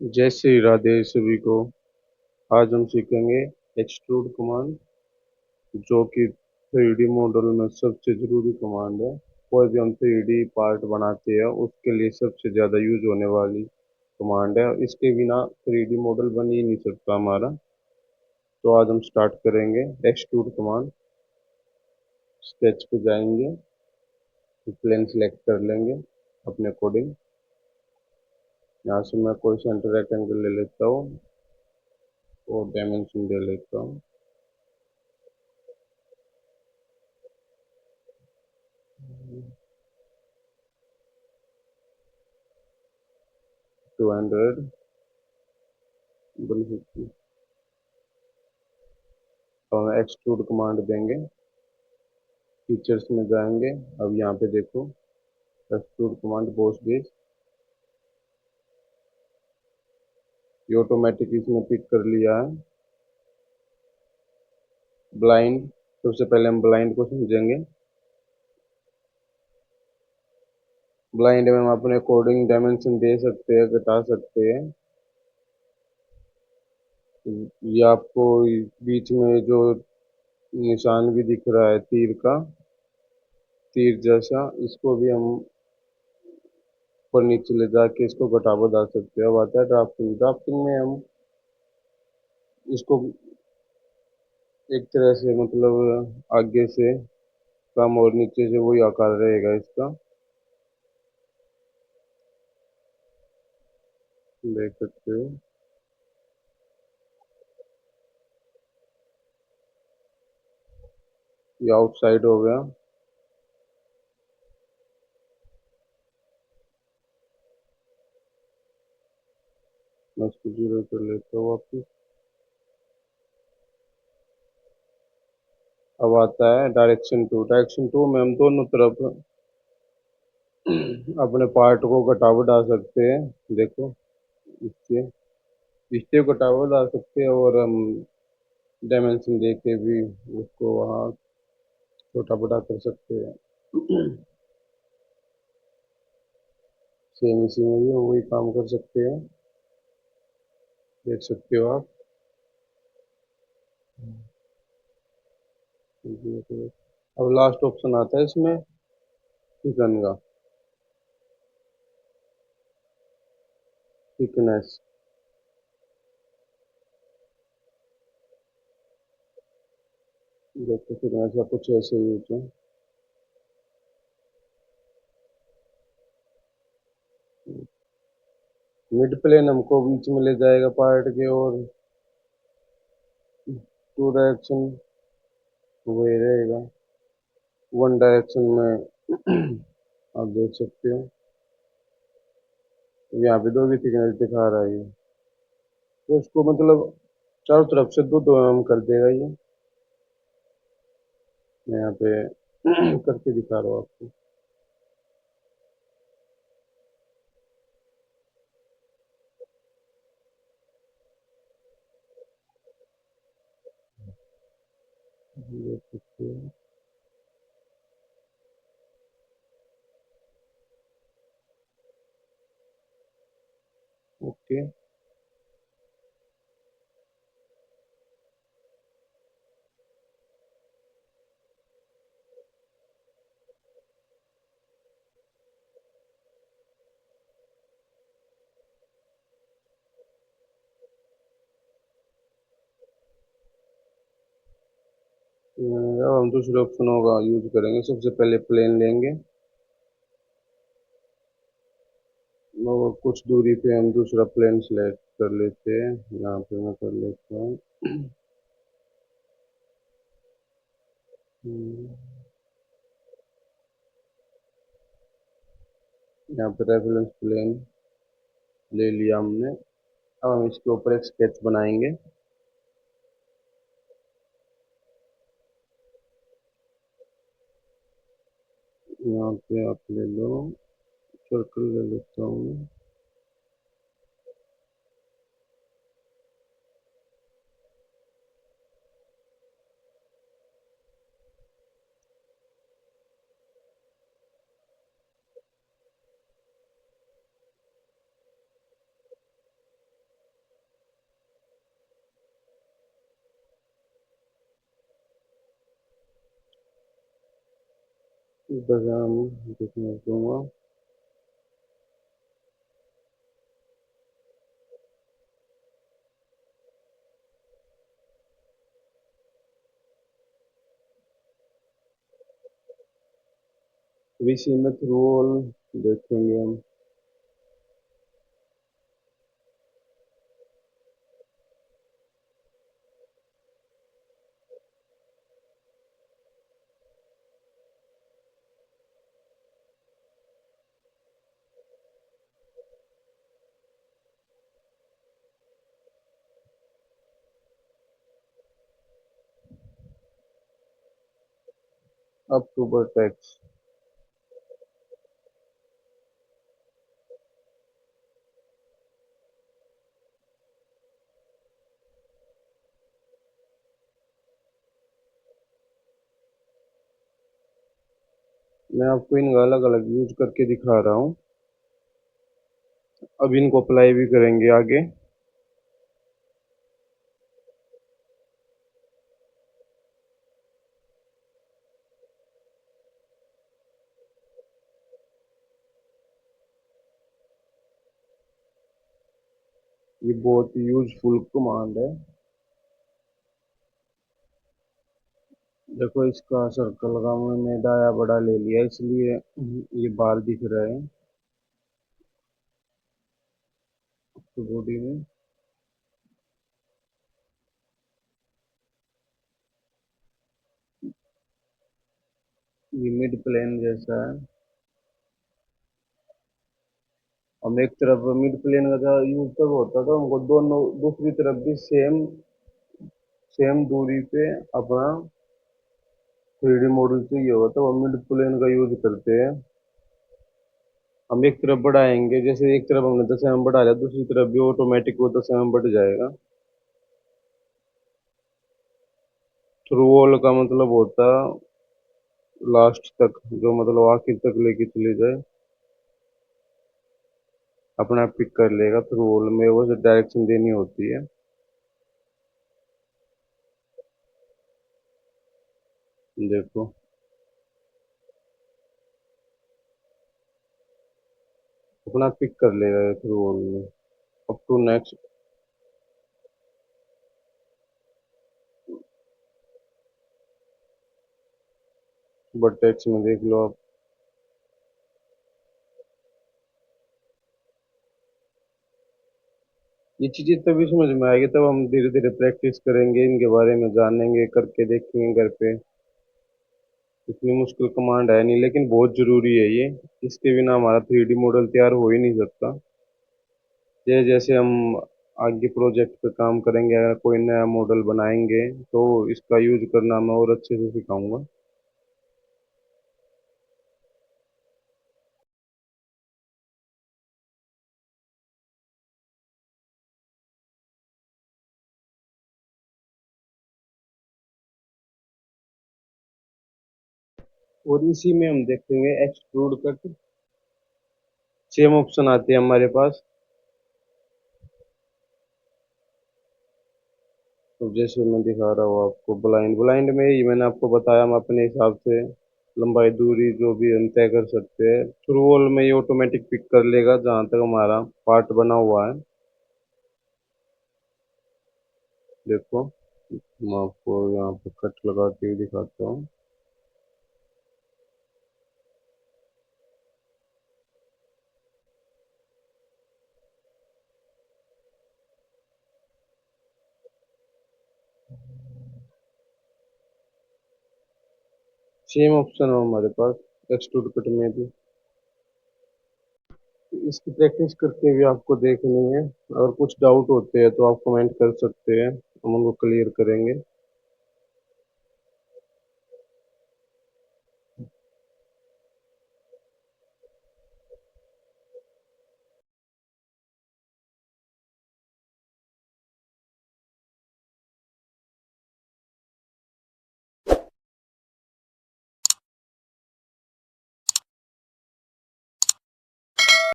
जय श्री राधे सभी को। आज हम सीखेंगे एक्सट्रूड कमांड, जो कि 3D मॉडल में सबसे जरूरी कमांड है। कोई भी हम 3D पार्ट बनाते हैं उसके लिए सबसे ज़्यादा यूज होने वाली कमांड है। इसके बिना 3D मॉडल बन ही नहीं सकता हमारा। तो आज हम स्टार्ट करेंगे एक्सट्रूड कमांड। स्केच पे जाएंगे, प्लेन सेलेक्ट कर लेंगे अपने अकॉर्डिंग। यहाँ से मैं कोई सेंटर रेक्टेंगल ले लेता हूँ और डायमेंशन दे लेता हूँ 200, 150। तो हम एक्सट्रूड कमांड देंगे, फीचर्स में जाएंगे। अब यहाँ पे देखो एक्सट्रूड कमांड बॉस बेस, ये ऑटोमेटिक इसने पिक कर लिया है। ब्लाइंड, सबसे पहले हम ब्लाइंड को समझेंगे। ब्लाइंड में हम अपने अकॉर्डिंग डायमेंशन दे सकते हैं, घटा सकते हैं। ये आपको बीच में जो निशान भी दिख रहा है तीर का, तीर जैसा, इसको भी हम ऊपर नीचे ले जाके इसको घटा बढ़ा सकते हैं। अब आता है ड्राफ्टिंग। ड्राफ्टिंग में हम इसको एक तरह से मतलब आगे से कम और नीचे से वही आकार रहेगा इसका, देख सकते हो। ये आउटसाइड हो गया। मैं इसको जीरो कर लेता हूँ वापिस। अब आता है डायरेक्शन टू। डायरेक्शन टू में हम दोनों तरफ अपने पार्ट को घटा बढ़ा सकते हैं। देखो, इससे इससे घटा बढ़ा सकते हैं और हम डायमेंशन दे के भी उसको वहाँ छोटा बड़ा कर सकते हैं। सेम इसी में भी हम वही काम कर सकते हैं, देख सकते हो आप। अब लास्ट ऑप्शन आता है इसमें थिकन का, थिकनेस। देखो थिकनेस का कुछ ऐसे ही होता है। मिड प्लेन हमको बीच में ले जाएगा पार्ट के, और टू डायरेक्शन वही रहेगा, वन डायरेक्शन में। आप देख सकते हो यहाँ पे दो भी थिकनेस दिखा रहा है ये। तो इसको मतलब चारों तरफ से दो दो एम कर देगा ये। मैं यहाँ पे करके दिखा रहा हूँ आपको। देख सकते हो। ओके। अब हम दूसरे ऑप्शनों का यूज करेंगे। सबसे पहले प्लेन लेंगे और कुछ दूरी पे हम दूसरा प्लेन सेलेक्ट कर लेते हैं। यहाँ पे मैं कर लेता हूँ यहाँ पे रेफरेंस प्लेन ले लिया हमने। अब हम इसके ऊपर एक स्केच बनाएंगे। यहाँ पे आप ले लो, सर्कल ले लेता हूँ। इंतजाम देखने दूंगा। अभी सीमित रोल देखेंगे हम। अक्टूबर टैक्स। मैं आपको इनका अलग अलग यूज करके दिखा रहा हूँ। अब इनको अप्लाई भी करेंगे आगे। ये बहुत यूजफुल कमांड है। देखो इसका सर्कल का मैंने दाया बड़ा ले लिया इसलिए ये बाल दिख रहे हैं बॉडी में। ये मिड प्लेन जैसा है। हम एक तरफ मिड प्लेन का यूज तब होता था हमको दोनों दूसरी तरफ भी सेम सेम दूरी पे अपना 3D मॉडल चाहिए होगा तो हम मिड प्लेन का यूज करते हैं। हम एक तरफ बढ़ाएंगे जैसे एक तरफ हमने 10 mm बढ़ा लिया दूसरी तरफ भी ऑटोमेटिक वो 10 mm बढ़ जाएगा। थ्रू वॉल का मतलब होता लास्ट तक जो मतलब आखिर तक लेके चले जाए अपना पिक कर लेगा। थ्रू वॉल में वो डायरेक्शन देनी होती है। देखो अपना पिक कर लेगा थ्रू वॉल में। Up to next but text में देख लो आप। ये चीजें तभी समझ में आएगी तब हम धीरे धीरे प्रैक्टिस करेंगे इनके बारे में जानेंगे करके देखेंगे घर पे। इतनी मुश्किल कमांड है नहीं लेकिन बहुत जरूरी है ये। इसके बिना हमारा 3D मॉडल तैयार हो ही नहीं सकता। जैसे जैसे हम आगे प्रोजेक्ट पे काम करेंगे अगर कोई नया मॉडल बनाएंगे तो इसका यूज करना मैं और अच्छे से सिखाऊंगा। और इसी में हम देखेंगे एक्सट्रूड कट। सेम ऑप्शन आते हैं हमारे पास। तो जैसे मैं दिखा रहा हूँ आपको ब्लाइंड ब्लाइंड में ही मैंने आपको बताया हम अपने हिसाब से लंबाई दूरी जो भी हम तय कर सकते हैं। थ्रू वॉल में ये ऑटोमेटिक पिक कर लेगा जहाँ तक हमारा पार्ट बना हुआ है। देखो मैं आपको यहाँ पे कट लगाते हुए दिखाता हूँ। सेम ऑप्शन है हमारे पास एक्सट्रूड कट में भी। इसकी प्रैक्टिस करके भी आपको देखनी है। अगर कुछ डाउट होते हैं तो आप कमेंट कर सकते हैं हम उनको क्लियर करेंगे।